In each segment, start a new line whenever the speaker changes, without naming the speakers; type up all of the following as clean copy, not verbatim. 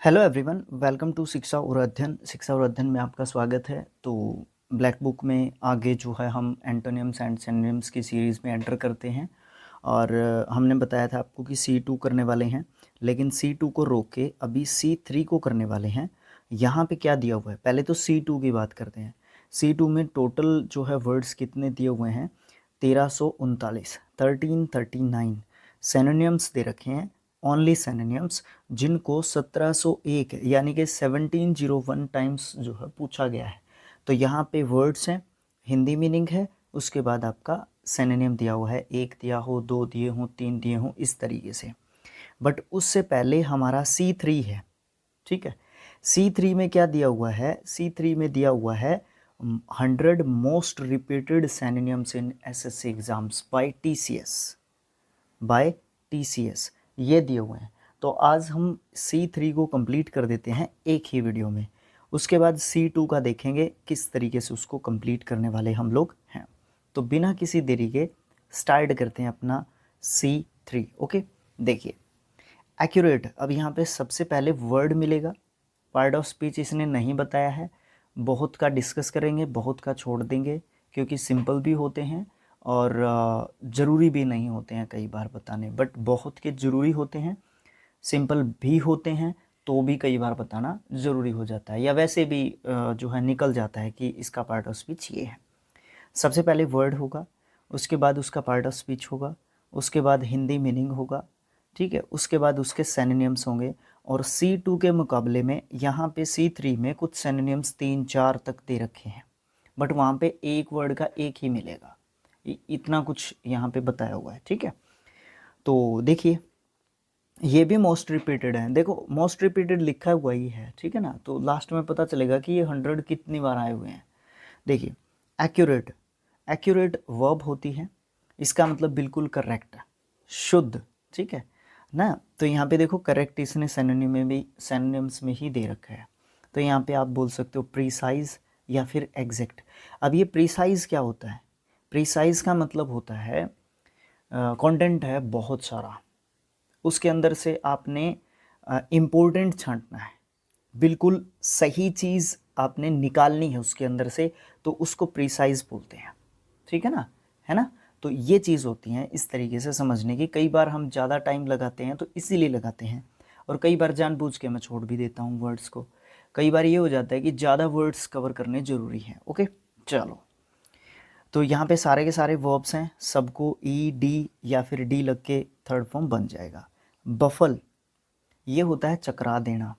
Hello everyone, welcome to शिक्षा और अध्ययन में आपका स्वागत है। तो ब्लैक बुक में आगे जो है हम एंटोनिम्स एंड सिनोनिम्स की सीरीज़ में एंटर करते हैं। और हमने बताया था आपको कि C2 करने वाले हैं, लेकिन C2 को रोक के अभी C3 को करने वाले हैं। यहाँ पे क्या दिया हुआ है, पहले तो C2 की बात करते हैं। C2 में टोटल जो है वर्ड्स कितने दिए हुए हैं, 1339, 1339 सिनोनिम्स दे रखे हैं, ओनली सिनोनिम्स, जिनको 1701 यानी कि 1701 टाइम्स जो है पूछा गया है। तो यहाँ पे वर्ड्स हैं, हिंदी मीनिंग है, उसके बाद आपका सिनोनिम दिया हुआ है, एक दिया हो, दो दिए हों, तीन दिए हों, इस तरीके से। बट उससे पहले हमारा C3 है, ठीक है। C3 में क्या दिया हुआ है, C3 में दिया हुआ है 100 मोस्ट रिपीटेड सिनोनिम्स इन SSC एग्जाम्स बाय TCS, ये दिए हुए हैं। तो आज हम C3 को कंप्लीट कर देते हैं एक ही वीडियो में, उसके बाद C2 का देखेंगे किस तरीके से उसको कंप्लीट करने वाले हम लोग हैं। तो बिना किसी देरी के स्टार्ट करते हैं अपना C3। ओके, देखिए एक्यूरेट। अब यहाँ पे सबसे पहले वर्ड मिलेगा, पार्ट ऑफ स्पीच इसने नहीं बताया है, बहुत का डिस्कस करेंगे, बहुत का छोड़ देंगे, क्योंकि सिंपल भी होते हैं और ज़रूरी भी नहीं होते हैं कई बार बताने, बट बहुत के ज़रूरी होते हैं, सिंपल भी होते हैं तो भी कई बार बताना ज़रूरी हो जाता है, या वैसे भी जो है निकल जाता है कि इसका पार्ट ऑफ स्पीच ये है। सबसे पहले वर्ड होगा, उसके बाद उसका पार्ट ऑफ स्पीच होगा, उसके बाद हिंदी मीनिंग होगा, ठीक है, उसके बाद उसके सिनोनिम्स होंगे। और C2 के मुकाबले में यहाँ पे C3 में कुछ सिनोनिम्स 3-4 तक दे रखे हैं, बट वहाँ पे एक वर्ड का एक ही मिलेगा, इतना कुछ यहाँ पे बताया हुआ है, ठीक है। तो देखिए ये भी मोस्ट रिपीटेड है, देखो मोस्ट रिपीटेड लिखा हुआ ही है, ठीक है ना, तो लास्ट में पता चलेगा कि ये 100 कितनी बार आए हुए हैं। देखिए एक्यूरेट, एक्यूरेट वर्ब होती है, इसका मतलब बिल्कुल करेक्ट, शुद्ध, ठीक है ना। तो यहाँ पे देखो करेक्ट इसने सिनोनिम में भी, सिनोनिम्स में ही दे रखा है। तो यहाँ पे आप बोल सकते हो प्रीसाइज या फिर एग्जैक्ट। अब ये प्रीसाइज क्या होता है, प्रीसाइज का मतलब होता है कंटेंट है बहुत सारा, उसके अंदर से आपने इम्पोर्टेंट छांटना है, बिल्कुल सही चीज़ आपने निकालनी है उसके अंदर से, तो उसको प्रीसाइज बोलते हैं, ठीक है ना। तो ये चीज़ होती है इस तरीके से समझने की। कई बार हम ज़्यादा टाइम लगाते हैं तो इसीलिए लगाते हैं, और कई बार जानबूझ के मैं छोड़ भी देता हूँ वर्ड्स को। कई बार ये हो जाता है कि ज़्यादा वर्ड्स कवर करने ज़रूरी हैं। ओके चलो, तो यहाँ पे सारे के सारे वर्ब्स हैं, सबको डी या फिर डी लग के थर्ड फॉर्म बन जाएगा। बफल, ये होता है चकरा देना,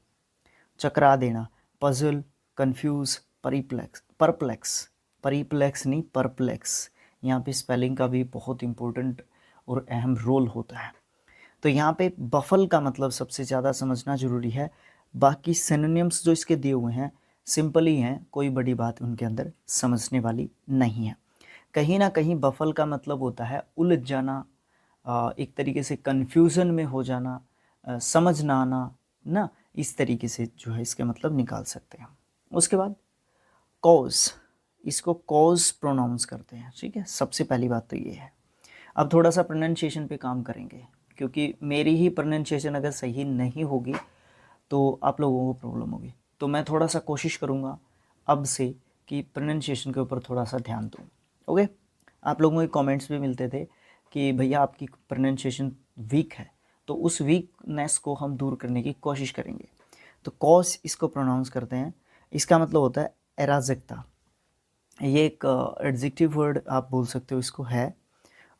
चकरा देना, पजल, कंफ्यूज, परिप्लेक्स, परप्लेक्स, परिप्लेक्स नहीं परप्लेक्स। यहाँ पे स्पेलिंग का भी बहुत इम्पोर्टेंट और अहम रोल होता है। तो यहाँ पे बफल का मतलब सबसे ज़्यादा समझना ज़रूरी है। बाकी सिनोनिम्स जो इसके दिए हुए हैं सिंपल ही हैं, कोई बड़ी बात उनके अंदर समझने वाली नहीं है। कहीं ना कहीं बफल का मतलब होता है उलझ जाना, एक तरीके से कन्फ्यूज़न में हो जाना, समझ ना आना ना, इस तरीके से जो है इसके मतलब निकाल सकते हैं। उसके बाद कॉज, इसको कॉज प्रोनाउंस करते हैं, ठीक है। सबसे पहली बात तो ये है। अब थोड़ा सा प्रोनाउंसिएशन पे काम करेंगे, क्योंकि मेरी ही प्रोनाउंसिएशन अगर सही नहीं होगी तो आप लोगों को प्रॉब्लम होगी। तो मैं थोड़ा सा कोशिश करूँगा अब से कि प्रोनाउंसिएशन के ऊपर थोड़ा सा ध्यान दूँ। ओके, आप लोगों के कमेंट्स भी मिलते थे कि भैया आपकी प्रोनाउंसिएशन वीक है, तो उस वीकनेस को हम दूर करने की कोशिश करेंगे। तो कॉज इसको प्रोनाउंस करते हैं, इसका मतलब होता है अराजकता। ये एक एडजेक्टिव वर्ड आप बोल सकते हो इसको, है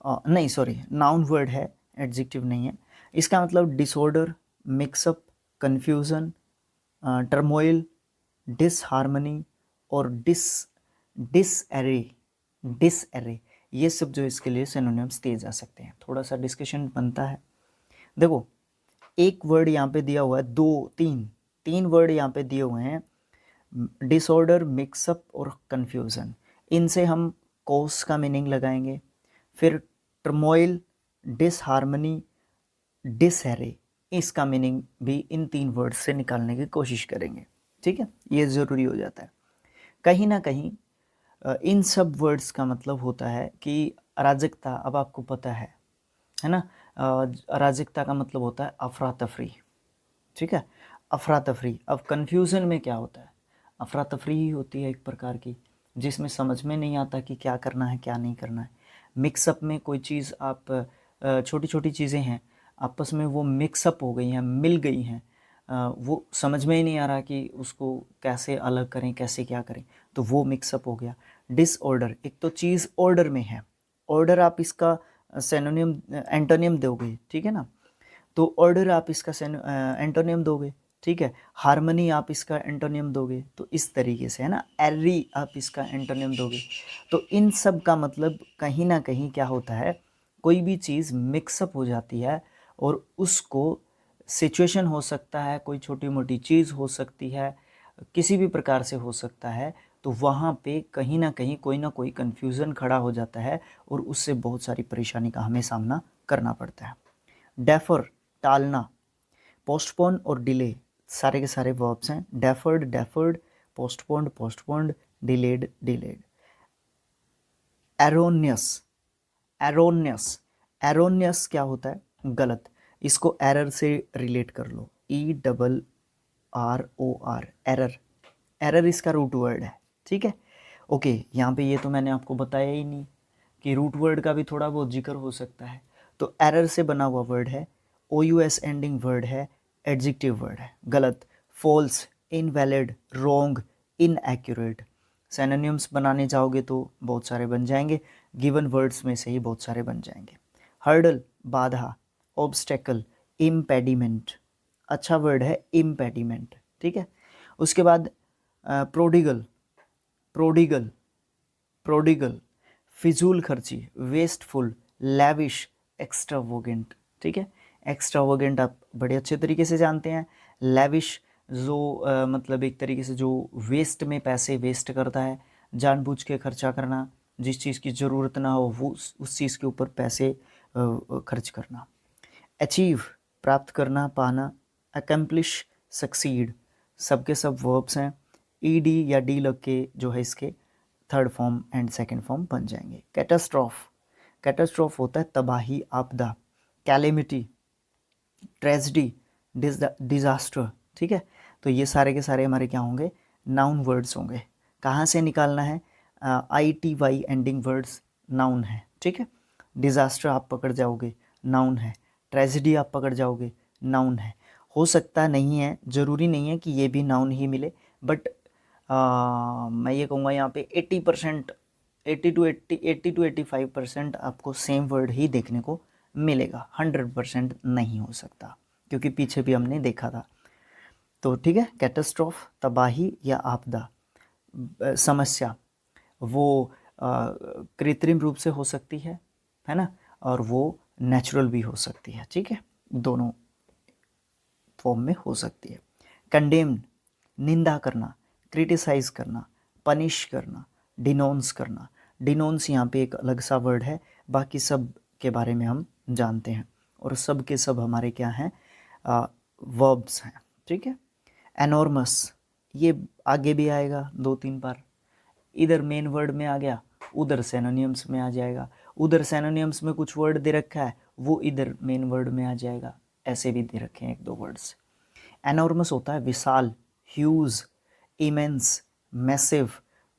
नहीं सॉरी नाउन वर्ड है, एडजेक्टिव नहीं है। इसका मतलब disorder, mixup, confusion, turmoil, disharmony और डिसएरे, डिसएरे, ये सब जो इसके लिए सिनोनिम्स दिए जा सकते हैं। थोड़ा सा डिस्कशन बनता है। देखो एक वर्ड यहाँ पे दिया हुआ है, तीन वर्ड यहाँ पे दिए हुए हैं, डिसऑर्डर, मिक्सअप और कन्फ्यूज़न। इनसे हम कॉज का मीनिंग लगाएंगे, फिर टर्मोइल, डिसहार्मनी, डिसहैरे, इसका मीनिंग भी इन तीन वर्ड से निकालने की कोशिश करेंगे, ठीक है। ये ज़रूरी हो जाता है। कहीं ना कहीं इन सब वर्ड्स का मतलब होता है कि अराजकता, अब आपको पता है ना, अराजकता का मतलब होता है अफरा तफरी, ठीक है। अफरा तफरी। अब कन्फ्यूज़न में क्या होता है, अफरा तफरी ही होती है एक प्रकार की, जिसमें समझ में नहीं आता कि क्या करना है क्या नहीं करना है। मिक्सअप में कोई चीज़ आप छोटी छोटी चीज़ें हैं आपस में वो मिक्सअप हो गई हैं, मिल गई हैं, वो समझ में ही नहीं आ रहा कि उसको कैसे अलग करें, कैसे क्या करें, तो वो मिक्सअप हो गया। डिसऑर्डर, एक तो चीज़ ऑर्डर में है, ऑर्डर आप इसका सिनोनिम एंटोनिम दोगे, ठीक है ना, तो ऑर्डर आप इसका एंटोनिम दोगे, ठीक है। हार्मनी आप इसका एंटोनिम दोगे, तो इस तरीके से है ना। एर्री आप इसका एंटोनिम दोगे। तो इन सब का मतलब कहीं ना कहीं क्या होता है, कोई भी चीज़ मिक्सअप हो जाती है और उसको सिचुएशन हो सकता है, कोई छोटी मोटी चीज़ हो सकती है, किसी भी प्रकार से हो सकता है, तो वहाँ पे कहीं ना कोई कन्फ्यूज़न खड़ा हो जाता है और उससे बहुत सारी परेशानी का हमें सामना करना पड़ता है। डेफर, टालना, पोस्टपोन और डिले, सारे के सारे वर्ब्स हैं। Deferred, deferred, postponed, postponed, delayed, delayed. Erroneous, erroneous, erroneous क्या होता है, गलत। इसको एरर से रिलेट कर लो, ERROR, एरर। एरर इसका रूट वर्ड है, ठीक है। ओके, यहाँ पे ये तो मैंने आपको बताया ही नहीं कि रूट वर्ड का भी थोड़ा बहुत जिक्र हो सकता है। तो एरर से बना हुआ वर्ड है, OUS एंडिंग वर्ड है, एडजेक्टिव वर्ड है, गलत। False, invalid, wrong, inaccurate. Synonyms बनाने जाओगे तो बहुत सारे बन जाएंगे, गिवन वर्ड्स में से ही बहुत सारे बन जाएंगे। हर्डल, बाधा, ऑब्स्टेकल, इम्पेडिमेंट, अच्छा वर्ड है इम्पेडिमेंट, ठीक है। उसके बाद प्रोडिगल, प्रोडिगल, प्रोडिगल, फिजूल खर्ची, वेस्टफुल, लैविश, एक्स्ट्रावोगेंट, ठीक है। एक्स्ट्रावोगेंट आप बड़े अच्छे तरीके से जानते हैं। लैविश जो मतलब एक तरीके से जो वेस्ट में पैसे वेस्ट करता है, जानबूझ के खर्चा करना, जिस चीज़ की ज़रूरत ना हो वो उस चीज़ के ऊपर पैसे खर्च करना। अचीव, प्राप्त करना, पाना। अकम्प्लिश, सक्सीड, सबके सब वर्ब्स हैं। ED या डी लग के जो है इसके third form and second form बन जाएंगे। कैटास्ट्रॉफ, कैटास्ट्रॉफ होता है तबाही, आपदा। कैलेमिटी, ट्रेजिडी, डिजास्टर, ठीक है। तो ये सारे के सारे हमारे क्या होंगे, नाउन वर्ड्स होंगे। कहाँ से निकालना है, ITY एंडिंग वर्ड्स नाउन है, ठीक है। डिजास्टर आप पकड़ जाओगे, नाउन है। ट्रेजिडी आप पकड़ जाओगे, नाउन है। हो सकता नहीं है, ज़रूरी नहीं है कि ये भी नाउन ही मिले, बट मैं ये कहूँगा यहाँ पे 80%, 80 to 85% आपको सेम वर्ड ही देखने को मिलेगा, 100% नहीं हो सकता, क्योंकि पीछे भी हमने देखा था। तो ठीक है, कैटास्ट्रोफ तबाही या आपदा। समस्या वो कृत्रिम रूप से हो सकती है ना, और वो नेचुरल भी हो सकती है, ठीक है, दोनों फॉर्म में हो सकती है। कंडेम्ड, निंदा करना, क्रिटिसाइज करना, पनिश करना, डिनोंस करना। डिनोंस यहाँ पे एक अलग सा वर्ड है, बाकी सब के बारे में हम जानते हैं, और सब के सब हमारे क्या हैं, वर्ब्स हैं, ठीक है। एनॉर्मस, ये आगे भी आएगा 2-3 बार, इधर मेन वर्ड में आ गया, उधर सिनोनिम्स में आ जाएगा, उधर सिनोनिम्स में कुछ वर्ड दे रखा है, वो इधर मेन वर्ड में आ जाएगा, ऐसे भी दे रखे हैं 1-2 वर्ड्स। एनॉर्मस होता है विशाल, ह्यूज, इमेंस, मैसिव,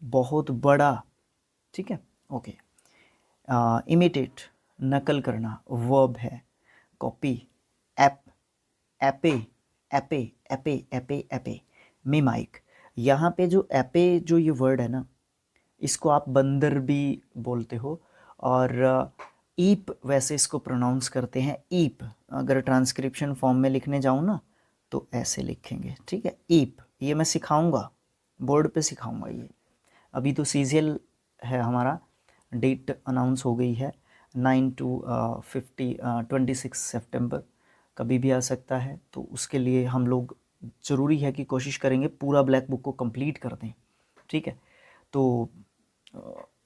बहुत बड़ा, ठीक है, ओके। इमिटेट, नकल करना, वर्ब है। Copy, app, एपे, एपे, एपे, एपे, एपे। मिमाइक, यहाँ पे जो एपे जो ये वर्ड है ना, इसको आप बंदर भी बोलते हो, और ईप वैसे इसको प्रोनाउंस करते हैं ईप। अगर ट्रांसक्रिप्शन फॉर्म में लिखने जाऊँ ना तो ऐसे लिखेंगे, ठीक है, ईप। ये मैं सिखाऊंगा, बोर्ड पे सिखाऊंगा ये। अभी तो सीजीएल है हमारा, डेट अनाउंस हो गई है 9 to 26 सितंबर, कभी भी आ सकता है, तो उसके लिए हम लोग ज़रूरी है कि कोशिश करेंगे पूरा ब्लैक बुक को कंप्लीट कर दें, ठीक है। तो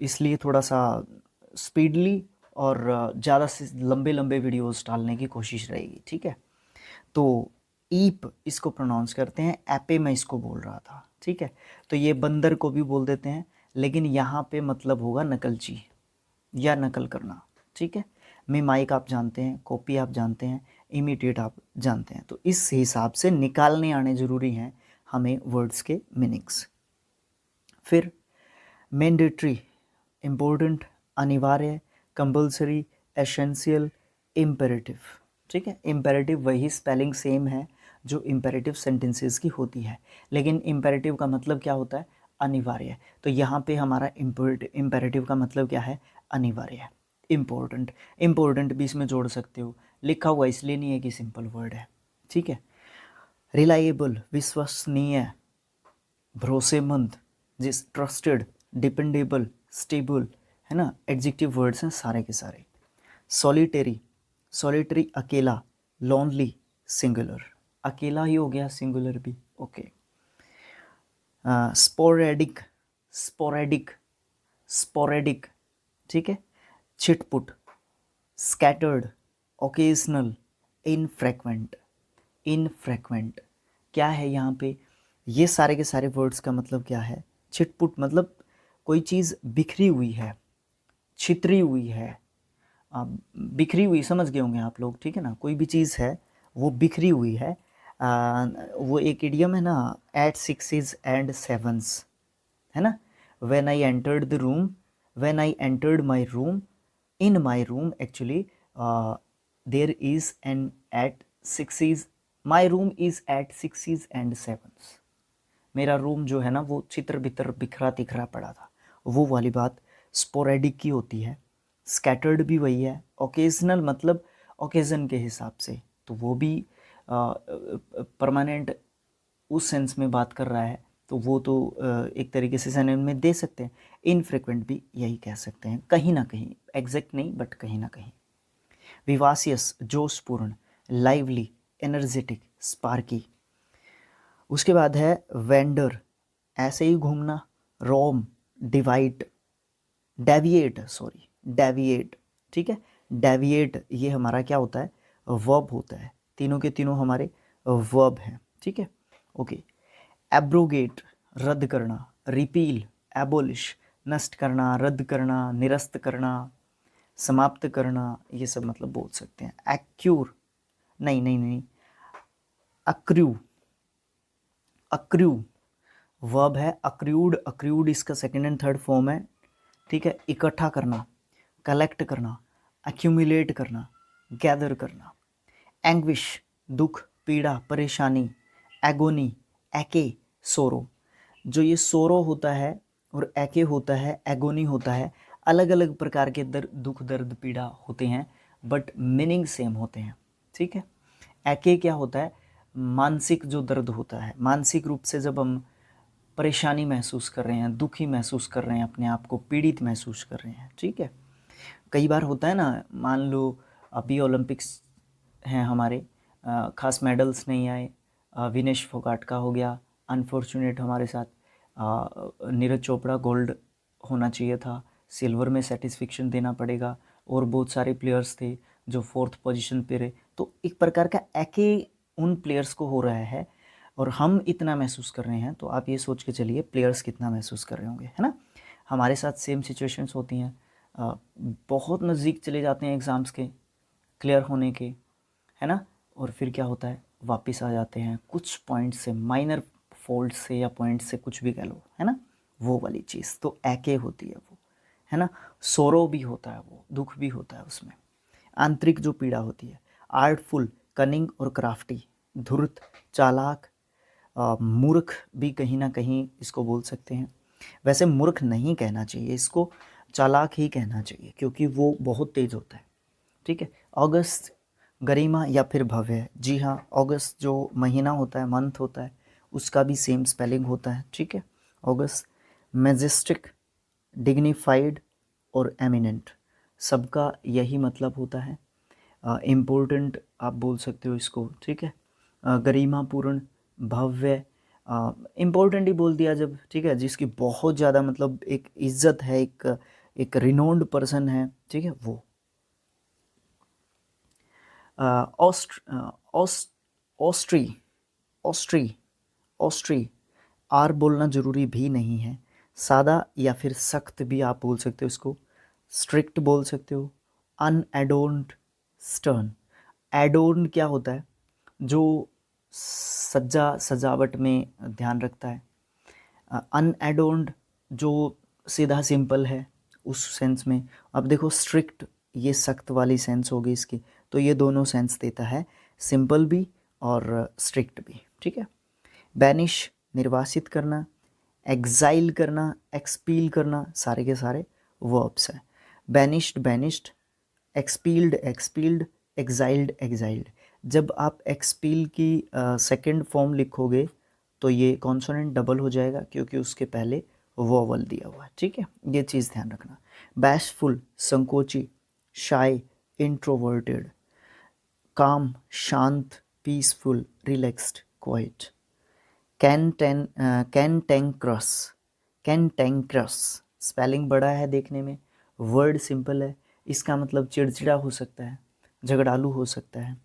इसलिए थोड़ा सा स्पीडली और ज़्यादा से लंबे लंबे वीडियोस डालने की कोशिश रहेगी, ठीक है। तो ईप इसको प्रोनाउंस करते हैं, एपे मैं इसको बोल रहा था, ठीक है। तो ये बंदर को भी बोल देते हैं, लेकिन यहाँ पे मतलब होगा नकलची या नकल करना, ठीक है। मिमाइक आप जानते हैं, कॉपी आप जानते हैं, इमिटेट आप जानते हैं। तो इस हिसाब से निकालने आने ज़रूरी हैं हमें वर्ड्स के मीनिंग्स। फिर मैंडेटरी, इम्पोर्टेंट, अनिवार्य, कंपल्सरी, एसेंशियल, इम्पेरेटिव। ठीक है, इम्पेरेटिव वही स्पेलिंग सेम है जो इम्पेरेटिव सेंटेंसेस की होती है, लेकिन इम्पेरेटिव का मतलब क्या होता है? अनिवार्य। तो यहाँ पे हमारा इम्पेरेटिव का मतलब क्या है? अनिवार्य। इम्पोर्टेंट, इम्पोर्टेंट भी इसमें जोड़ सकते हो, लिखा हुआ इसलिए नहीं है कि सिंपल वर्ड है। ठीक है। रिलायबल, विश्वसनीय, भरोसेमंद, जिस ट्रस्टेड, डिपेंडेबल, स्टेबल, है ना, एडजेक्टिव वर्ड्स हैं सारे के सारे। सॉलिटरी, सॉलिटरी अकेला, लॉनली, सिंगुलर, अकेला ही हो गया, सिंगुलर भी। ओके। स्पोरेडिक, स्पोरेडिक, स्पोरेडिक, ठीक है। छिटपुट, स्कैटर्ड, ओकेजनल, इनफ्रेक्वेंट, इनफ्रेक्वेंट। क्या है यहाँ पे? ये सारे के सारे वर्ड्स का मतलब क्या है? छिटपुट मतलब कोई चीज़ बिखरी हुई है, छितरी हुई है, बिखरी हुई समझ गए होंगे आप लोग, ठीक है ना। कोई भी चीज़ है वो बिखरी हुई है। वो एक इडियम है ना, एट सिक्सेस एंड सेवन्स, है ना। When I entered the room, when I entered my room, in my room actually there is an at sixes, my room is at sixes and sevens. मेरा room जो है ना वो चित्र बितर बिखरा तिखरा पड़ा था, वो वाली बात स्पोरेडिक की होती है। स्कैटर्ड भी वही है। ओकेजनल मतलब ओकेज़न के हिसाब से, तो वो भी परमानेंट उस सेंस में बात कर रहा है, तो वो तो एक तरीके से सिनोनिम में दे सकते हैं। इनफ्रीक्वेंट भी यही कह सकते हैं, कहीं ना कहीं, एग्जैक्ट नहीं बट कहीं ना कहीं। विवासियस, जोशपूर्ण, लाइवली, एनर्जेटिक, स्पार्की। उसके बाद है वेंडर, ऐसे ही घूमना। रोम, डिवाइड, डेविएट, सॉरी डेविएट, ठीक है। डेविएट ये हमारा क्या होता है? वर्ब होता है। तीनों के तीनों हमारे वर्ब हैं, ठीक है। ओके। एब्रोगेट, रद्द करना। रिपील, एबोलिश, नष्ट करना, रद्द करना, निरस्त करना, समाप्त करना, ये सब मतलब बोल सकते हैं। एक्यूर, नहीं नहीं नहीं, अक्रू, अक्रू वर्ब है। अक्रूड, अक्रूड इसका सेकंड एंड थर्ड फॉर्म है, ठीक है। इकट्ठा करना, कलेक्ट करना, एक्यूमुलेट करना, गैदर करना। एंग्विश, दुख, पीड़ा, परेशानी। एगोनी, एके, सोरो। जो ये सोरो होता है और एके होता है, एगोनी होता है, अलग अलग प्रकार के दुख दर्द पीड़ा होते हैं, बट मीनिंग सेम होते हैं, ठीक है। एके क्या होता है? मानसिक जो दर्द होता है, मानसिक रूप से जब हम परेशानी महसूस कर रहे हैं, दुखी महसूस कर रहे हैं, अपने आप को पीड़ित महसूस कर रहे हैं, ठीक है। कई बार होता है ना, मान लो अभी ओलंपिक्स हैं हमारे, खास मेडल्स नहीं आए, विनेश फोगाट का हो गया अनफॉर्चुनेट हमारे साथ, नीरज चोपड़ा गोल्ड होना चाहिए था, सिल्वर में सेटिस्फेक्शन देना पड़ेगा, और बहुत सारे प्लेयर्स थे जो फोर्थ पोजीशन पे रहे। तो एक प्रकार का एके उन प्लेयर्स को हो रहा है और हम इतना महसूस कर रहे हैं, तो आप ये सोच के चलिए प्लेयर्स कितना महसूस कर रहे होंगे, है ना। हमारे साथ सेम सिचुएशंस होती हैं, बहुत नज़दीक चले जाते हैं एग्ज़ाम्स के क्लियर होने के, है ना, और फिर क्या होता है, वापस आ जाते हैं कुछ पॉइंट से, माइनर फॉल्ट से या पॉइंट से, कुछ भी कह लो, है ना, वो वाली चीज़ तो एके होती है वो, है ना। सोरो भी होता है, वो दुख भी होता है उसमें। आंतरिक जो पीड़ा होती है। आर्टफुल, कनिंग और क्राफ्टी। धूर्त, चालाक, मूर्ख भी कहीं ना कहीं इसको बोल सकते हैं। वैसे मूर्ख नहीं कहना चाहिए इसको, चालाक ही कहना चाहिए, क्योंकि वो बहुत तेज होता है, ठीक है। अगस्त, गरिमा या फिर भव्य। जी हाँ, अगस्त जो महीना होता है, मंथ होता है, उसका भी सेम स्पेलिंग होता है, ठीक है, अगस्त। मैजेस्टिक, डिग्निफाइड और एमिनेंट, सबका यही मतलब होता है। इम्पोर्टेंट आप बोल सकते हो इसको, ठीक है। गरिमापूर्ण, भव्य, इम्पोर्टेंट ही बोल दिया जब, ठीक है, जिसकी बहुत ज़्यादा मतलब एक इज्जत है, एक रिनोन्ड पर्सन है, ठीक है, वो। ऑस्ट्री, ऑस्ट्री, ऑस्ट्री, आर बोलना ज़रूरी भी नहीं है। सादा या फिर सख्त भी आप बोल सकते हो इसको, स्ट्रिक्ट बोल सकते हो। अनएडोर्न्ड, स्टर्न, एडोर्न क्या होता है? जो सजावट में ध्यान रखता है। अनएडोर्न्ड जो सीधा सिंपल है उस सेंस में। अब देखो स्ट्रिक्ट, ये सख्त वाली सेंस होगी इसकी, तो ये दोनों सेंस देता है, सिंपल भी और स्ट्रिक्ट भी, ठीक है। बैनिश निर्वासित करना, एग्जाइल करना, एक्सपील करना, सारे के सारे वर्ब्स हैं। Banished banished, expelled expelled, exiled exiled. जब आप एक्सपील की सेकंड फॉर्म लिखोगे तो ये कॉन्सोनेंट डबल हो जाएगा क्योंकि उसके पहले वोवल दिया हुआ है, ठीक है, ये चीज़ ध्यान रखना। बैशफुल संकोची, शाय इंट्रोवर्टेड, काम शांत, पीसफुल रिलैक्स्ड क्वाइट। कैंटेंक्रस, कैंटेंक्रस स्पेलिंग बड़ा है देखने में, वर्ड सिंपल है, इसका मतलब चिड़चिड़ा हो सकता है, झगड़ालू हो सकता है।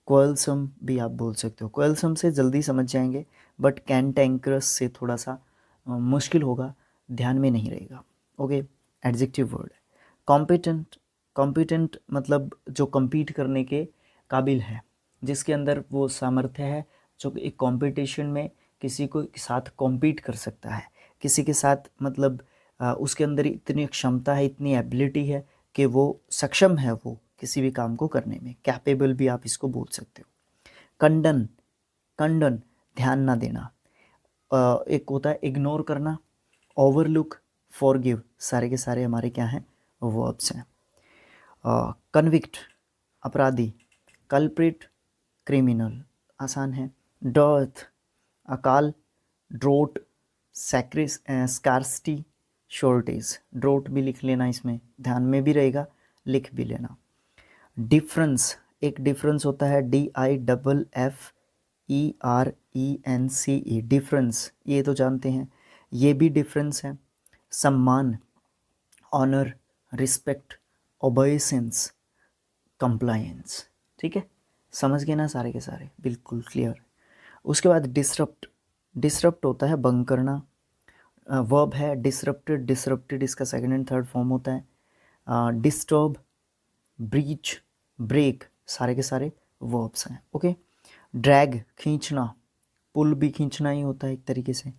क्वेलसम भी आप बोल सकते हो, क्वेलसम से जल्दी समझ जाएंगे, बट कैंटेंक्रस से थोड़ा सा मुश्किल होगा, ध्यान में नहीं रहेगा। ओके, एडजेक्टिव वर्ड है। कॉम्पिटेंट, कॉम्पिटेंट मतलब जो compete करने के काबिल है, जिसके अंदर वो सामर्थ्य है, जो एक कंपटीशन में किसी को साथ compete कर सकता है, किसी के साथ मतलब उसके अंदर इतनी क्षमता है, इतनी एबिलिटी है कि वो सक्षम है वो किसी भी काम को करने में, कैपेबल भी आप इसको बोल सकते हो। कंडन, कंडन ध्यान ना देना, एक होता है इग्नोर करना, ओवरलुक, फॉरगिव, सारे के सारे हमारे क्या हैं, वर्ब्स हैं। कन्विक्ट अपराधी, कल्प्रिट क्रिमिनल, आसान है। डर्थ अकाल, ड्रोट स्कार्सिटी शॉर्टेज, ड्रोट भी लिख लेना, इसमें ध्यान में भी रहेगा, लिख भी लेना। डिफरेंस, एक डिफरेंस होता है DIFFERENCE, डिफरेंस, ये तो जानते हैं, ये भी डिफरेंस है। सम्मान, ऑनर, रिस्पेक्ट, ओबेसेंस, कंप्लायंस, ठीक है, समझ गए ना सारे के सारे, बिल्कुल क्लियर। उसके बाद डिसरप्ट, डिसरप्ट होता है भंग करना, वर्ब है डिसरप्टेड, डिसरप्टेड इसका सेकंड एंड थर्ड फॉर्म होता है। डिस्टर्ब, ब्रीच, ब्रेक, सारे के सारे वर्ब्स हैं। ओके, ड्रैग खींचना, पुल भी खींचना ही होता है एक तरीके से,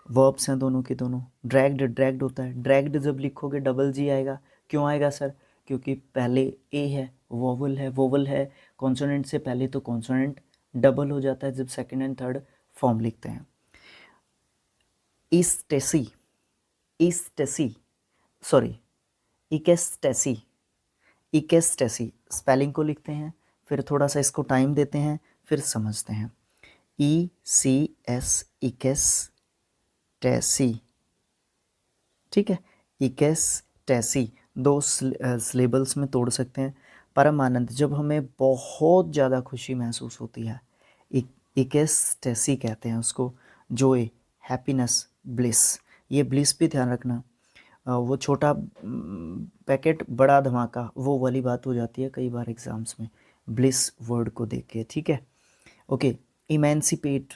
वर्ब्स हैं दोनों के दोनों। ड्रैग्ड, ड्रैग्ड होता है, ड्रैग्ड जब लिखोगे डबल जी आएगा, क्यों आएगा सर? क्योंकि पहले ए है, वोवल है, वोवल है कॉन्सोनेंट से पहले, तो कॉन्सोनेंट डबल हो जाता है जब सेकंड एंड थर्ड फॉर्म लिखते हैं। ईस्टेसी, ईस्टेसी, सॉरी इकेस्टेसी, इकेस्टेसी स्पेलिंग को लिखते हैं, फिर थोड़ा सा इसको टाइम देते हैं, फिर समझते हैं। ECS इकेस्टेसी, ठीक है, इकेस्टेसी, दो सिलेबल्स में तोड़ सकते हैं। परम आनंद, जब हमें बहुत ज़्यादा खुशी महसूस होती है, इकेस्टेसी कहते हैं उसको। जोय, हैप्पीनेस, ब्लिस, ये ब्लिस भी ध्यान रखना, वो छोटा पैकेट बड़ा धमाका, वो वाली बात हो जाती है कई बार एग्ज़ाम्स में ब्लिस वर्ड को देख के, ठीक है। ओके, इमेंसिपेट,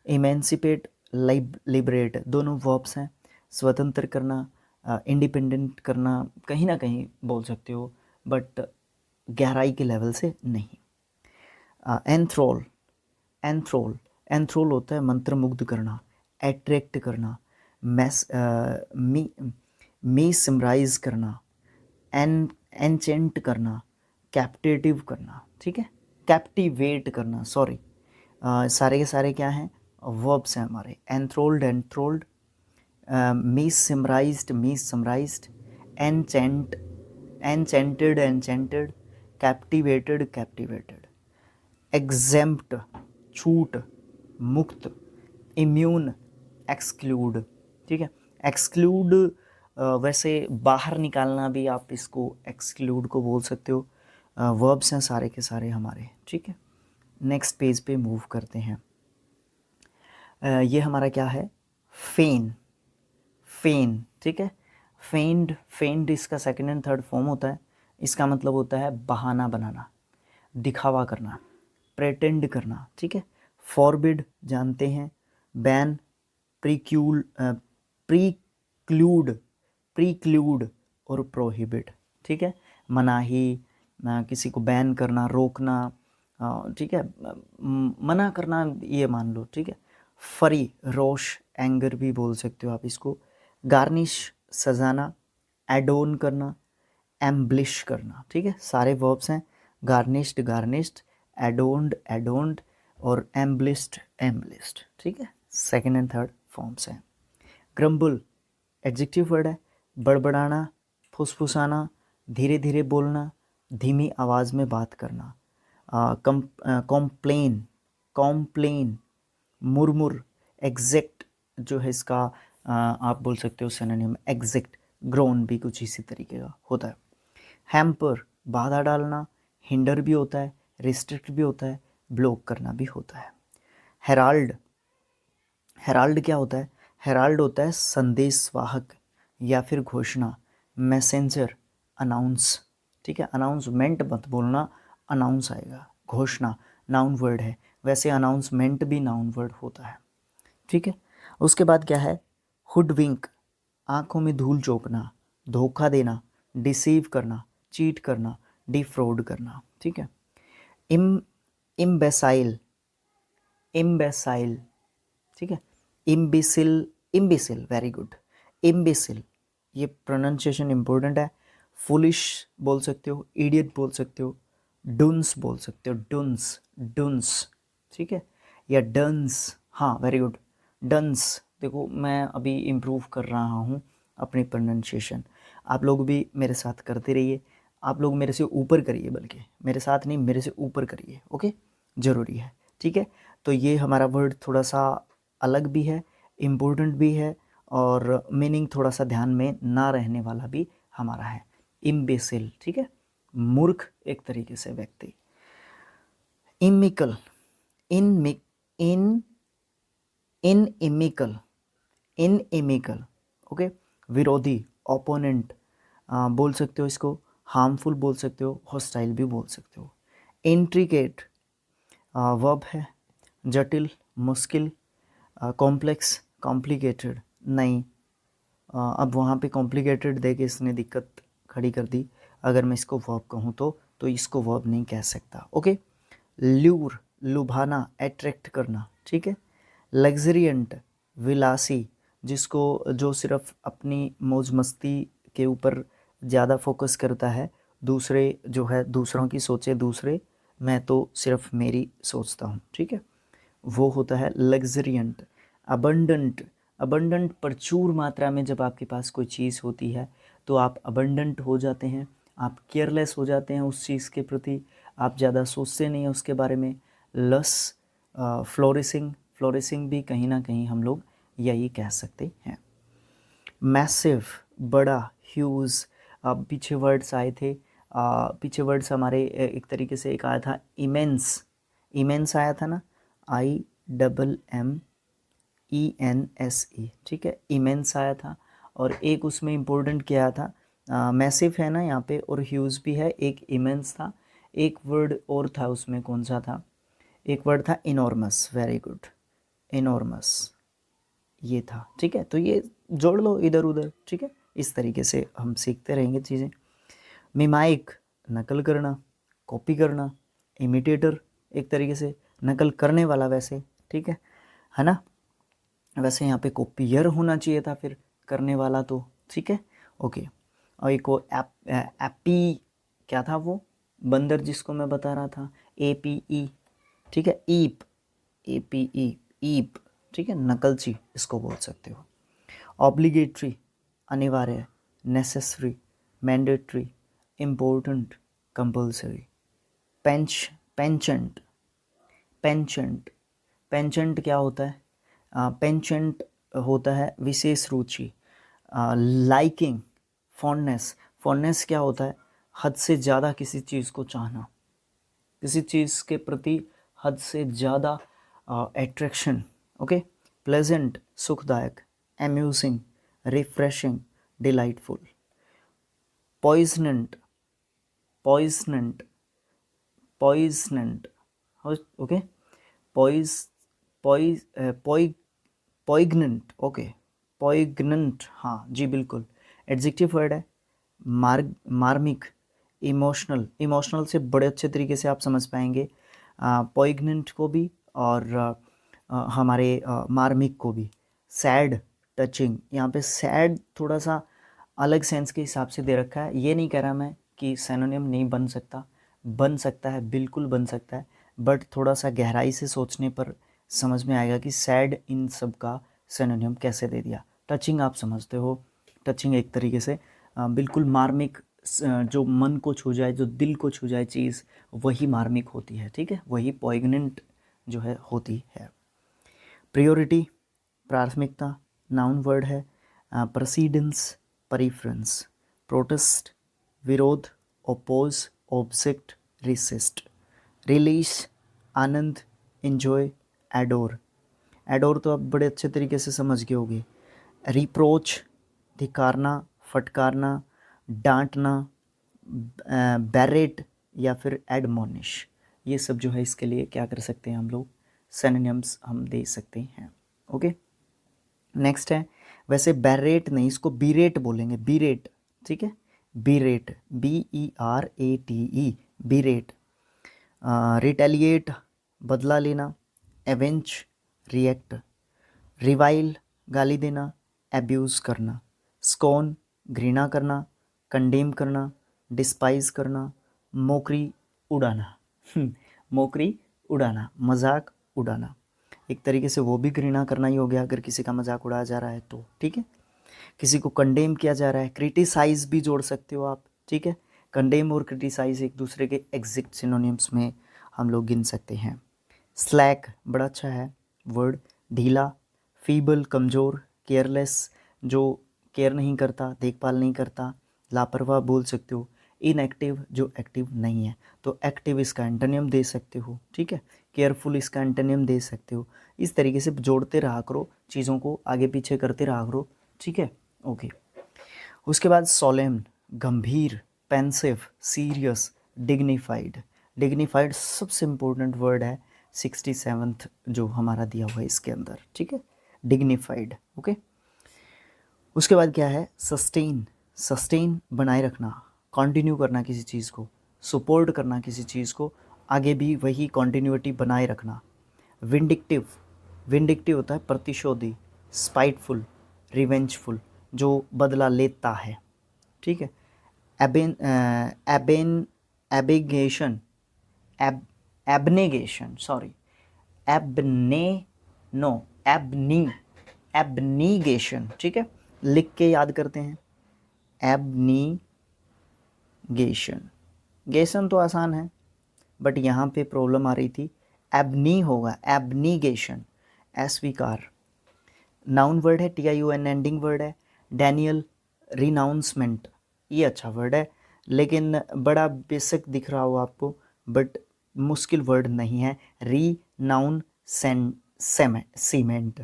इमेंसिपेट, लिबरेट, दोनों वर्ब्स हैं। स्वतंत्र करना, इंडिपेंडेंट करना, कहीं ना कहीं बोल सकते हो, बट गहराई के लेवल से नहीं। एंथ्रोल, एंथ्रोल, एंथ्रोल होता है मंत्रमुग्ध करना, एट्रैक्ट करना, मेसमराइज करना, एनचेंट करना, कैप्टिवेटिव करना, ठीक है, कैप्टिवेट करना, सॉरी, सारे के सारे क्या हैं, वर्ब्स हैं हमारे। Enthralled, enthralled, mesmerised, mesmerised, enchant, enchanted, enchanted, captivated, captivated. Exempt, छूट, मुक्त, इम्यून, एक्सक्लूड, ठीक है। एक्सक्लूड वैसे बाहर निकालना भी आप इसको एक्सक्लूड को बोल सकते हो। वर्ब्स हैं सारे के सारे हमारे, ठीक है। नेक्स्ट पेज पे मूव करते हैं। ये हमारा क्या है, फेन, फेन, ठीक है। फेंड, फेंड इसका सेकंड एंड थर्ड फॉर्म होता है, इसका मतलब होता है बहाना बनाना, दिखावा करना, प्रेटेंड करना, ठीक है। फॉरबिड जानते हैं, बैन, प्रीक्लूड, प्रीक्लूड और प्रोहिबिट, ठीक है। मनाही, किसी को बैन करना, रोकना, ठीक है, मना करना ये मान लो, ठीक है। फरी, रोश, एंगर भी बोल सकते हो आप इसको। गार्निश, सजाना, एडोन करना, एम्ब्लिश करना, ठीक है। सारे वर्ब्स हैं, गार्निश्ड गार्निश्ड, एडोन्ड एडोन्ड और एम्ब्लिस्ड एम्ब्लिस्ड, ठीक है। सेकेंड एंड थर्ड फॉर्म्स हैं। ग्रम्बल एडजेक्टिव वर्ड है, बड़बड़ाना, फुसफुसाना, धीरे धीरे बोलना, धीमी आवाज़ में बात करना। कॉम्प्लेन, कॉम्प्लेन, मुरमुर, एग्जैक्ट जो है इसका आप बोल सकते हो सिनोनिम एग्जैक्ट, ग्रोन भी कुछ इसी तरीके का होता है। हैम्पर बाधा डालना, हिंडर भी होता है, रिस्ट्रिक्ट भी होता है, ब्लॉक करना भी होता है। हेराल्ड, हेराल्ड क्या होता है? हेराल्ड होता है संदेशवाहक या फिर घोषणा, मैसेंजर, अनाउंस, ठीक है। अनाउंसमेंट मत बोलना, अनाउंस आएगा। घोषणा नाउन वर्ड है, वैसे अनाउंसमेंट भी नाउन वर्ड होता है, ठीक है। उसके बाद क्या है? हुडविंक, आंखों में धूल झोंकना, धोखा देना, डिसीव करना, चीट करना, डिफ्रॉड करना, ठीक है। इम इम्बेसाइल, इम्बेसाइल, ठीक है। इम्बिसिल, इम्बिसिल, वेरी गुड। इम्बिसिल, ये प्रोनाउंसिएशन इंपॉर्टेंट है। फुलिश बोल सकते हो, इडियट बोल सकते हो, डुन्स बोल सकते हो, डुन्स, डुन्स, ठीक है, या डंस, हाँ वेरी गुड, डंस। देखो मैं अभी इम्प्रूव कर रहा हूँ अपनी प्रोनाउंसिएशन, आप लोग भी मेरे साथ करते रहिए। आप लोग मेरे से ऊपर करिए, बल्कि मेरे साथ नहीं, मेरे से ऊपर करिए, ओके, ज़रूरी है, ठीक है। तो ये हमारा वर्ड थोड़ा सा अलग भी है, इम्पोर्टेंट भी है, और मीनिंग थोड़ा सा ध्यान में ना रहने वाला भी हमारा है। इम्बेसिल, ठीक है, मूर्ख एक तरीके से व्यक्ति। इमिकल, इन इन इनइमिकल, इनइमिकल, ओके, विरोधी, ओपोनेंट बोल सकते हो इसको, हार्मफुल बोल सकते हो, हॉस्टाइल भी बोल सकते हो। इंट्रिकेट वर्ब है, जटिल, मुश्किल, कॉम्प्लेक्स, कॉम्प्लिकेटेड, नहीं, अब वहाँ पे कॉम्प्लिकेटेड दे के इसने दिक्कत खड़ी कर दी। अगर मैं इसको वर्ब कहूँ तो इसको वर्ब नहीं कह सकता, ओके। ल्यूर, लुभाना, अट्रैक्ट करना, ठीक है। लग्जरियंट, विलासी, जिसको जो सिर्फ अपनी मौज मस्ती के ऊपर ज़्यादा फोकस करता है, दूसरे जो है दूसरों की सोचे दूसरे, मैं तो सिर्फ मेरी सोचता हूँ, ठीक है, वो होता है लग्जरियंट। अबंडेंट, अबंडेंट प्रचुर मात्रा में जब आपके पास कोई चीज़ होती है तो आप अबंडेंट हो जाते हैं, आप केयरलेस हो जाते हैं उस चीज़ के प्रति, आप ज़्यादा सोचते नहीं हैं उसके बारे में। लस, फ्लोरिसिंग, फ्लोरिसिंग भी कहीं ना कहीं हम लोग यही कह सकते हैं। मैसिव, बड़ा, ह्यूज, पीछे वर्ड्स आए थे, पीछे वर्ड्स हमारे एक तरीके से एक आया था इमेंस, इमेंस आया था ना, IMMENSE, ठीक है, इमेंस आया था। और एक उसमें इम्पोर्टेंट क्या था, मैसिव है ना यहाँ पे, और ह्यूज भी है, एक इमेंस था, एक वर्ड और था उसमें, कौन सा था, एक वर्ड था इनॉर्मस, वेरी गुड, इनॉर्मस ये था, ठीक है। तो ये जोड़ लो इधर उधर, ठीक है, इस तरीके से हम सीखते रहेंगे चीज़ें। मिमाइक, नकल करना, कॉपी करना, इमिटेटर एक तरीके से नकल करने वाला वैसे, ठीक है ना। वैसे यहाँ पे कॉपियर होना चाहिए था फिर, करने वाला तो, ठीक है, ओके। और एक वो एपी, क्या था वो बंदर जिसको मैं बता रहा था, APE, ठीक है, ईप, APE, ईप, ठीक है, नकलची इसको बोल सकते हो। ऑब्लिगेटरी, अनिवार्य, नेसेसरी, मैंडेटरी, इम्पोर्टेंट, कंपल्सरी। पेंचेंट, पेंचेंट, पेंचेंट क्या होता है? पेंचेंट होता है विशेष रुचि। लाइकिंग, फॉन्डनेस, फॉन्डनेस क्या होता है? हद से ज़्यादा किसी चीज़ को चाहना, किसी चीज़ के प्रति हद से ज़्यादा एट्रैक्शन, ओके। प्लेजेंट, सुखदायक, amusing, refreshing, delightful. Poignant, poignant, poignant, okay. पॉइज पॉइज पॉइग्नेंट, ओके, पॉइग्नेंट, हाँ जी बिल्कुल, एडजेक्टिव वर्ड है। मार्मिक, इमोशनल, इमोशनल से बड़े अच्छे तरीके से आप समझ पाएंगे। पोइग्नेंट को भी और हमारे मार्मिक को भी। सैड, टचिंग, यहाँ पे सैड थोड़ा सा अलग सेंस के हिसाब से दे रखा है। ये नहीं कह रहा मैं कि सिनोनिम नहीं बन सकता है, बिल्कुल बन सकता है, बट थोड़ा सा गहराई से सोचने पर समझ में आएगा कि सैड इन सब का सिनोनिम कैसे दे दिया। टचिंग आप समझते हो, टचिंग एक तरीके से बिल्कुल मार्मिक, जो मन को छू जाए, जो दिल को छू जाए चीज़, वही मार्मिक होती है, ठीक है, वही पोइग्नेंट जो है होती है। प्रायोरिटी, प्राथमिकता, नाउन वर्ड है। Precedence, preference. प्रोटेस्ट, विरोध, ओपोज, ऑब्जेक्ट, रेसिस्ट। रिलीज, आनंद, एंजॉय, एडोर। एडोर तो आप बड़े अच्छे तरीके से समझ गए होंगे। रिप्रोच, धिकारना, फटकारना, डांटना, बैरेट या फिर एडमोनिश, ये सब जो है इसके लिए क्या कर सकते हैं हम लोग, सिनोनिम्स हम दे सकते हैं। ओके, नेक्स्ट है, वैसे बैरेट नहीं, इसको बीरेट बोलेंगे, बीरेट, ठीक है, बीरेट, BERATE, बीरेट। रिटेलिएट, बदला लेना। Avenge, react. रिवाइल, गाली देना, एब्यूज़ करना। स्कॉन, घृणा करना, कंडेम करना, डिस्पाइज करना, मोकरी उड़ाना। मोकरी उड़ाना, मजाक उड़ाना, एक तरीके से वो भी घृणा करना ही हो गया अगर किसी का मजाक उड़ाया जा रहा है तो, ठीक है। किसी को कंडेम किया जा रहा है, क्रिटिसाइज भी जोड़ सकते हो आप, ठीक है। कंडेम और क्रिटिसाइज एक दूसरे के एग्जैक्ट सिनोनिम्स में हम लोग गिन सकते हैं। स्लैक, बड़ा अच्छा है वर्ड, ढीला। फीबल, कमज़ोर। केयरलेस, जो केयर नहीं करता, देखभाल नहीं करता, लापरवाह बोल सकते हो। इनएक्टिव, जो एक्टिव नहीं है, तो एक्टिव इसका एंटोनिम दे सकते हो, ठीक है। केयरफुल इसका एंटोनिम दे सकते हो। इस तरीके से जोड़ते रहा करो, चीज़ों को आगे पीछे करते रहा करो, ठीक है। ओके, उसके बाद सोलेम्न, गंभीर, पेंसिव, सीरियस, डिग्निफाइड। डिग्निफाइड सबसे इम्पोर्टेंट वर्ड है 67th जो हमारा दिया हुआ है इसके अंदर, ठीक है, डिग्निफाइड। ओके, उसके बाद क्या है, सस्टेन। सस्टेन, बनाए रखना, कंटिन्यू करना किसी चीज़ को, सपोर्ट करना किसी चीज़ को, आगे भी वही कंटिन्यूटी बनाए रखना। विंडिक्टिव, विंडिक्टिव होता है प्रतिशोधी। स्पाइटफुल, रिवेंजफुल, जो बदला लेता है, ठीक है। एबेगेशन, एबनेगेशन, सॉरी, एबनीगेशन, ठीक है, लिख के याद करते हैं। एबनीगेशन, गेशन तो आसान है, बट यहाँ पे प्रॉब्लम आ रही थी, एबनी होगा, एबनीगेशन, अस्वीकार। नाउन वर्ड है, TION एंडिंग वर्ड है। डैनियल, रिनाउंसमेंट, ये अच्छा वर्ड है, लेकिन बड़ा बेसिक दिख रहा हो आपको, बट मुश्किल वर्ड नहीं है। सीमेंट,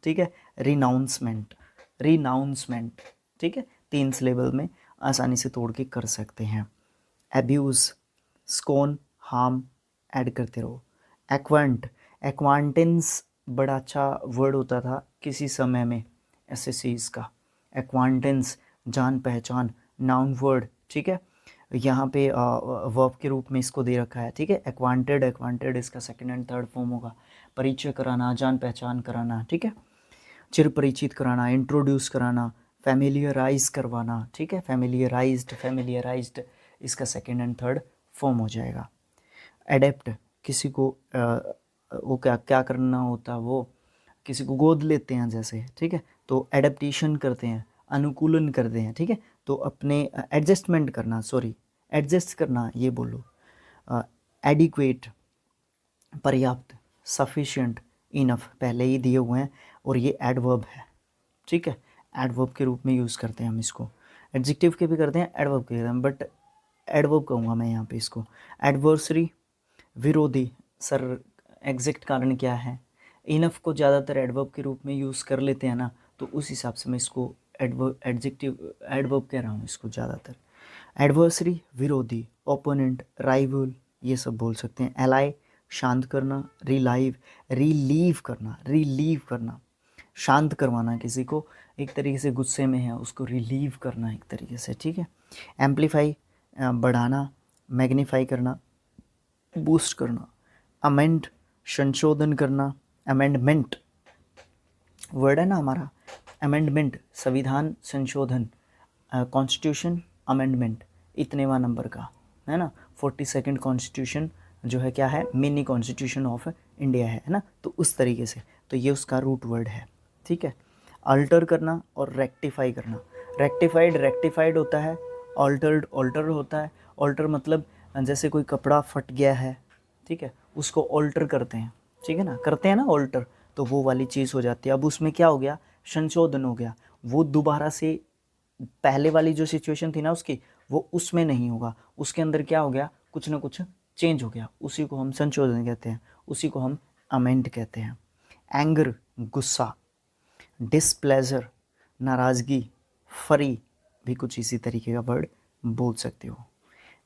ठीक है, रिनाउंसमेंट, ठीक है, 3 सिलेबल में आसानी से तोड़ के कर सकते हैं। एब्यूज़, स्कोन, हार्म, ऐड करते रहो। एक्वांटेंस बड़ा अच्छा वर्ड होता था किसी समय में SSCs का। एक्वांटेंस, जान पहचान, नाउन वर्ड, ठीक है, यहाँ पे वर्ब के रूप में इसको दे रखा है, ठीक है। एक्वांटेड इसका सेकंड एंड थर्ड फॉर्म होगा। परिचय कराना, जान पहचान कराना, ठीक है, चिर परिचित कराना, इंट्रोड्यूस कराना, फैमिलियराइज करवाना, ठीक है, फैमिलियराइज्ड इसका सेकंड एंड थर्ड फॉर्म हो जाएगा। एडेप्ट, किसी को वो क्या करना होता है, वो किसी को गोद लेते हैं जैसे, ठीक है, तो एडेप्टेशन करते हैं, अनुकूलन करते हैं, ठीक है, तो अपने एडजस्टमेंट करना, एडजस्ट करना, ये बोलो। एडिक्वेट, पर्याप्त, सफिशिएंट, इनफ पहले ही दिए हुए हैं, और ये एडवर्ब है, ठीक है, एडवर्ब के रूप में यूज़ करते हैं हम इसको। एडजेक्टिव के भी करते हैं, एडवर्ब के करते हैं, बट एडवर्ब कहूँगा मैं यहाँ पे इसको। एडवर्सरी, विरोधी, सर एग्जैक्ट कारण क्या है, इनफ को ज़्यादातर एडवर्ब के रूप में यूज़ कर लेते हैं ना, तो उस हिसाब से मैं इसको एडवर्ब कह रहा हूँ इसको ज़्यादातर। एडवर्सरी, विरोधी, ओपोनेंट, राइवल, ये सब बोल सकते हैं। एलाई, शांत करना, रिलीव करना, शांत करवाना किसी को, एक तरीके से गुस्से में है उसको रिलीव करना एक तरीके से, ठीक है। एम्पलीफाई, बढ़ाना, मैग्नीफाई करना, बूस्ट करना। अमेंड संशोधन करना, अमेंडमेंट वर्ड है ना हमारा, अमेंडमेंट संविधान संशोधन, कॉन्स्टिट्यूशन अमेंडमेंट इतनेवा नंबर का है ना। 42nd कॉन्स्टिट्यूशन जो है क्या है, मिनी कॉन्स्टिट्यूशन ऑफ इंडिया है ना। तो उस तरीके से तो ये उसका रूट वर्ड है, ठीक है। अल्टर करना और रेक्टिफाई करना, रेक्टिफाइड होता है, ऑल्टर्ड ऑल्टर होता है। ऑल्टर मतलब जैसे कोई कपड़ा फट गया है, ठीक है, उसको ऑल्टर करते हैं, ठीक है ना, करते हैं ना ऑल्टर, तो वो वाली चीज़ हो जाती है। अब उसमें क्या हो गया, संशोधन हो गया, वो दोबारा से पहले वाली जो सिचुएशन थी ना उसकी, वो उसमें नहीं होगा, उसके अंदर क्या हो गया, कुछ ना कुछ चेंज हो गया, उसी को हम संशोधन कहते हैं, उसी को हम अमेंड कहते हैं। एंगर गुस्सा, डिसप्लेजर नाराज़गी, फरी भी कुछ इसी तरीके का वर्ड बोल सकते हो।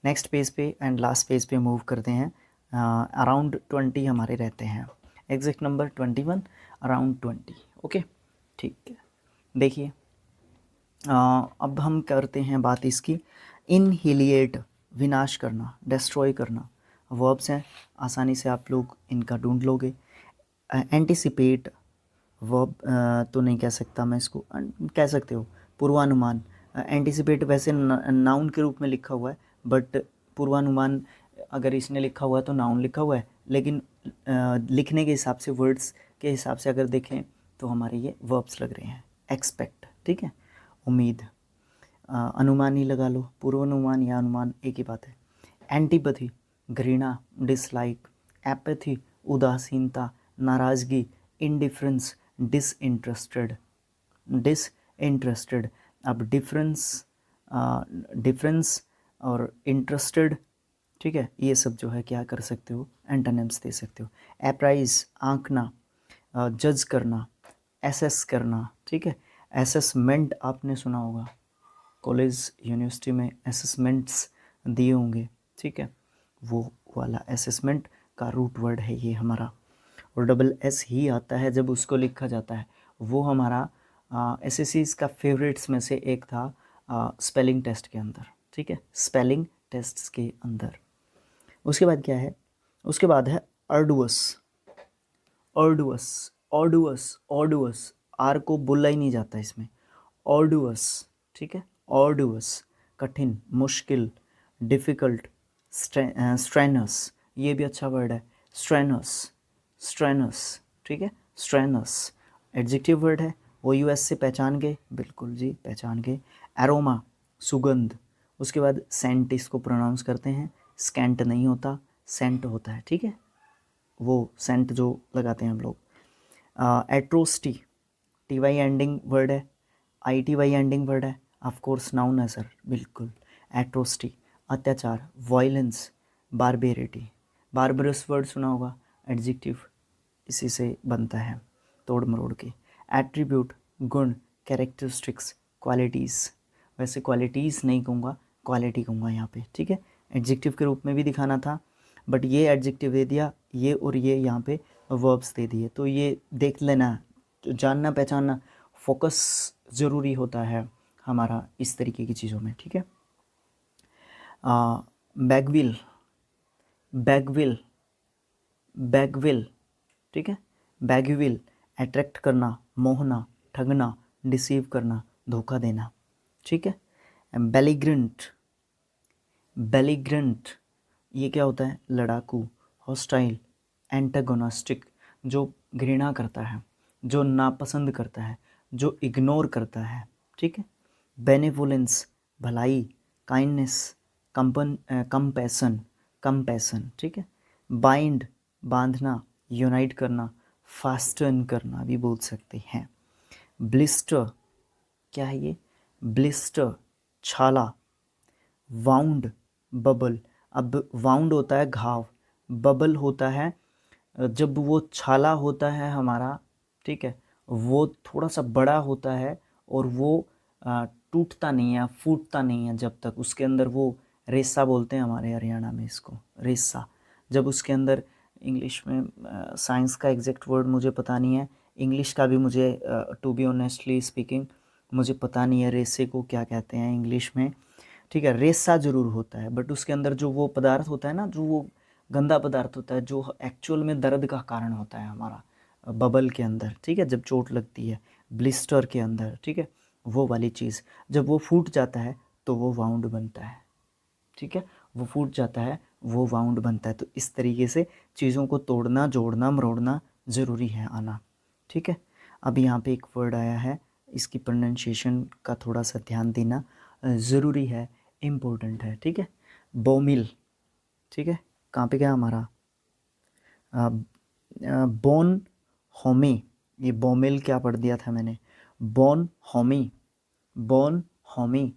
नेक्स्ट पेज पे एंड लास्ट पेज पे मूव करते हैं। अराउंड 20 हमारे रहते हैं, एग्जैक्ट नंबर 21, अराउंड 20। ओके ठीक है, देखिए अब हम करते हैं बात इसकी। इनहिलिएट विनाश करना, डिस्ट्रॉय करना, वर्ब्स हैं, आसानी से आप लोग इनका ढूंढ लोगे। एंटिसिपेट वर्ब तो नहीं कह सकता मैं इसको, कह सकते हो पूर्वानुमान। एंटिसिपेट वैसे नाउन के रूप में लिखा हुआ है, बट पूर्वानुमान अगर इसने लिखा हुआ है तो नाउन लिखा हुआ है, लेकिन लिखने के हिसाब से, वर्ड्स के हिसाब से अगर देखें तो हमारे ये वर्ब्स लग रहे हैं। एक्सपेक्ट, ठीक है, उम्मीद, अनुमान ही लगा लो, पूर्वानुमान या अनुमान एक ही बात है। एंटीपैथी घृणा, डिसलाइक। एपैथी उदासीनता, नाराज़गी, इंडिफरेंस, डिसइंटरेस्टेड। अब डिफरेंस और इंटरेस्टेड, ठीक है, ये सब जो है क्या कर सकते हो, एंटोनिम्स दे सकते हो। अप्राइज आंकना, जज करना, एसेस करना, ठीक है। एसेसमेंट आपने सुना होगा, कॉलेज यूनिवर्सिटी में एसेसमेंट्स दिए होंगे, ठीक है, वो वाला एसेसमेंट का रूट वर्ड है ये हमारा, और डबल एस ही आता है जब उसको लिखा जाता है। वो हमारा एसएससीज का फेवरेट्स में से एक था स्पेलिंग टेस्ट के अंदर, ठीक है, स्पेलिंग टेस्ट्स के अंदर। उसके बाद क्या है, उसके बाद है अर्डुअस, ऑर्डुअस, आर को बोला ही नहीं जाता इसमें, ऑर्डुअस, ठीक है, ऑर्डुअस कठिन, मुश्किल, डिफ़िकल्ट, स्ट्रेनस, ये भी अच्छा वर्ड है, स्ट्रेनस, ठीक है, स्ट्रेनस एडजेक्टिव वर्ड है। ओ यू एस से पहचान गए, बिल्कुल जी पहचान गए। एरोमा सुगंध, उसके बाद सेंट इसको प्रोनाउंस करते हैं, स्कैंट नहीं होता, सेंट होता है, ठीक है, वो सेंट जो लगाते हैं हम लोग। Atrocity T Y ending word है, I T Y ending word है, ऑफ कोर्स नाउन है सर, बिल्कुल। एट्रोसिटी अत्याचार, वायलेंस, बारबेरिटी, बारबरस वर्ड सुना होगा, एडजेक्टिव इसी से बनता है तोड़ मरोड़ के। एट्रीब्यूट गुण, कैरेक्टरिस्टिक्स, क्वालिटीज़, वैसे क्वालिटीज़ नहीं कहूँगा, क्वालिटी कहूँगा यहाँ पे, ठीक है, एडजेक्टिव के रूप में भी दिखाना था, बट ये एडजेक्टिव दे दिया, ये और ये यहाँ पे वर्ब्स दे दिए, तो ये देख लेना, जानना पहचानना, फोकस ज़रूरी होता है हमारा इस तरीके की चीज़ों में, ठीक है। बैगविल, ठीक है, बैगविल अट्रैक्ट करना, मोहना, ठगना, डिसीव करना, धोखा देना, ठीक है। बेलिग्रेंट ये क्या होता है, लड़ाकू, हॉस्टाइल, एंटागोनिस्टिक जो घृणा करता है, जो नापसंद करता है, जो इग्नोर करता है, ठीक है। बेनेवोलेंस भलाई, काइंडनेस, कंपैसन, ठीक है। बाइंड बांधना, यूनाइट करना, फास्टन करना भी बोल सकते हैं। ब्लिस्टर क्या है ये, ब्लिस्टर छाला, वाउंड बबल, अब वाउंड होता है घाव, बबल होता है जब वो छाला होता है हमारा, ठीक है, वो थोड़ा सा बड़ा होता है और वो टूटता नहीं है, फूटता नहीं है जब तक उसके अंदर वो रेसा बोलते हैं हमारे हरियाणा में इसको, रेसा, जब उसके अंदर, इंग्लिश में साइंस का एग्जैक्ट वर्ड मुझे पता नहीं है, इंग्लिश का भी मुझे टू बी ऑनेस्टली स्पीकिंग मुझे पता नहीं है रेसे को क्या कहते हैं इंग्लिश में, ठीक है। रेसा ज़रूर होता है, बट उसके अंदर जो वो पदार्थ होता है ना, जो वो गंदा पदार्थ होता है जो एक्चुअल में दर्द का कारण होता है हमारा बबल के अंदर, ठीक है, जब चोट लगती है, ब्लिस्टर के अंदर, ठीक है, वो वाली चीज़ जब वो फूट जाता है तो वो वाउंड बनता है, ठीक है, वो फूट जाता है, वो वाउंड बनता है। तो इस तरीके से चीज़ों को तोड़ना, जोड़ना, मरोड़ना ज़रूरी है आना, ठीक है। अब यहाँ पे एक वर्ड आया है, इसकी प्रोनाउंसिएशन का थोड़ा सा ध्यान देना ज़रूरी है, इम्पोर्टेंट है, ठीक है। बोमिल, ठीक है, कहाँ पे गया हमारा बोन होमी, ये बोमिल क्या पढ़ दिया था मैंने, bone Homi, bone Homi,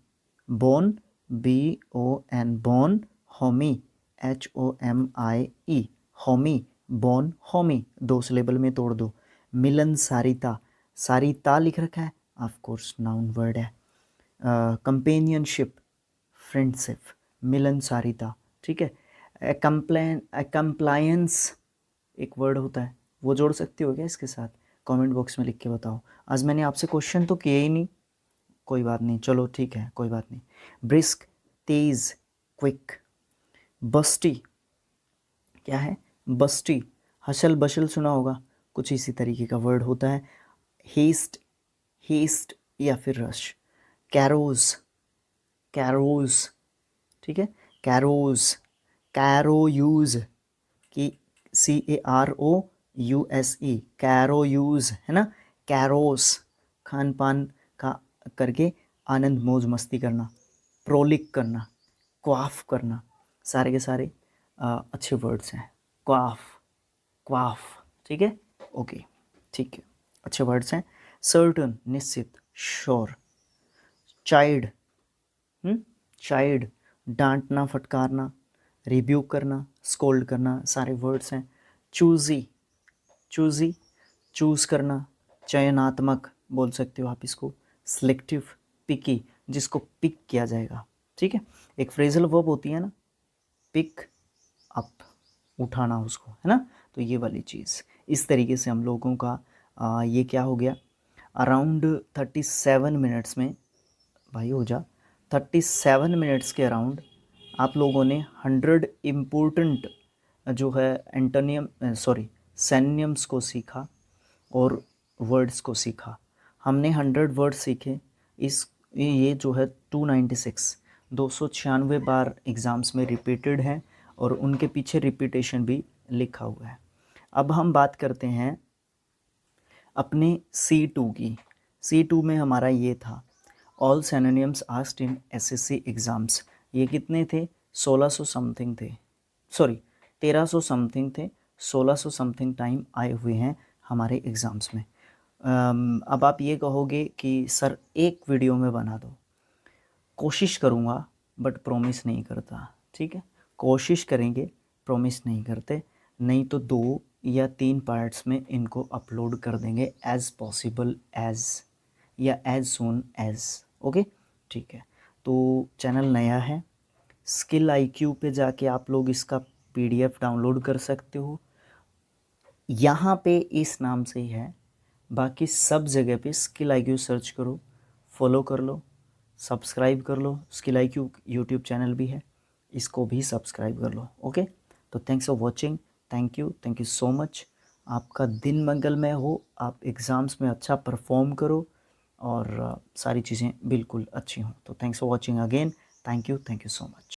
bone BON, bone Homi HOMIE, Homi, bone Homi, 2 syllable में तोड़ दो। मिलन सारिता, सारिता लिख रखा है, ऑफ कोर्स नाउन वर्ड है। कंपेनियनशिप, फ्रेंडशिप, मिलन सारिता, ठीक है। कंप्लायंस एक वर्ड होता है, वो जोड़ सकते हो क्या इसके साथ? कमेंट बॉक्स में लिख के बताओ। आज मैंने आपसे क्वेश्चन तो किए ही नहीं, कोई बात नहीं, चलो ठीक है, कोई बात नहीं। ब्रिस्क, तेज, क्विक। बस्टी, क्या है? बस्टी, हशल बशल सुना होगा, कुछ इसी तरीके का वर्ड होता है। हेस्ट, हेस्ट या फिर रश। कैरोज, कैरोज, ठीक है, कैरोज, कैरोयूज की CAROUSE, कैरोयूज है ना। कैरोस, खान पान का करके आनंद मौज मस्ती करना। प्रोलिक करना, क्वाफ करना, सारे के सारे अच्छे वर्ड्स हैं। क्वाफ, क्वाफ, ठीक है, ओके, ठीक है, अच्छे वर्ड्स हैं। सर्टन, निश्चित, श्योर। चाइल्ड, चाइल्ड, डांटना, फटकारना, रिब्यूक करना, स्कोल्ड करना, सारे वर्ड्स हैं। चूजी, चूजी, चूज़ करना, चयनात्मक बोल सकते हो आप इसको। सिलेक्टिव, पिकी, जिसको पिक किया जाएगा, ठीक है। एक फ्रेजल वर्ब होती है ना, पिक अप, उठाना उसको, है ना। तो ये वाली चीज़, इस तरीके से हम लोगों का ये क्या हो गया, अराउंड 37 मिनट्स में, भाई हो जा, 37 मिनट्स के अराउंड आप लोगों ने 100 इम्पोर्टेंट जो है एंटोनियम सैनियम्स को सीखा और वर्ड्स को सीखा। हमने 100 वर्ड्स सीखे। इस ये जो है 296 बार एग्ज़ाम्स में रिपीटेड है और उनके पीछे रिपीटेशन भी लिखा हुआ है। अब हम बात करते हैं अपने C2 की। C2 में हमारा ये था, all synonyms asked in SSC exams. ये कितने थे? 1600 समथिंग थे, 1300 समथिंग थे, 1600 समथिंग टाइम आए हुए हैं हमारे एग्ज़ाम्स में। अब आप ये कहोगे कि सर एक वीडियो में बना दो। कोशिश करूँगा बट प्रॉमिस नहीं करता, ठीक है। कोशिश करेंगे, प्रॉमिस नहीं करते। नहीं तो 2 या 3 पार्ट्स में इनको अपलोड कर देंगे एज़ पॉसिबल एज़, या एज़ सून एज़, ओके, ठीक है। तो चैनल नया है, स्किल IQ पे जाके आप लोग इसका PDF डाउनलोड कर सकते हो। यहाँ पे इस नाम से ही है, बाकी सब जगह पे स्किल IQ सर्च करो, फॉलो कर लो, सब्सक्राइब कर लो। स्किल IQ यूट्यूब चैनल भी है, इसको भी सब्सक्राइब कर लो, ओके। तो thanks for watching, thank you so much. आपका दिन मंगलमय हो, आप एग्ज़ाम्स में अच्छा परफॉर्म करो और सारी चीज़ें बिल्कुल अच्छी हों। तो thanks for watching again, thank you so much.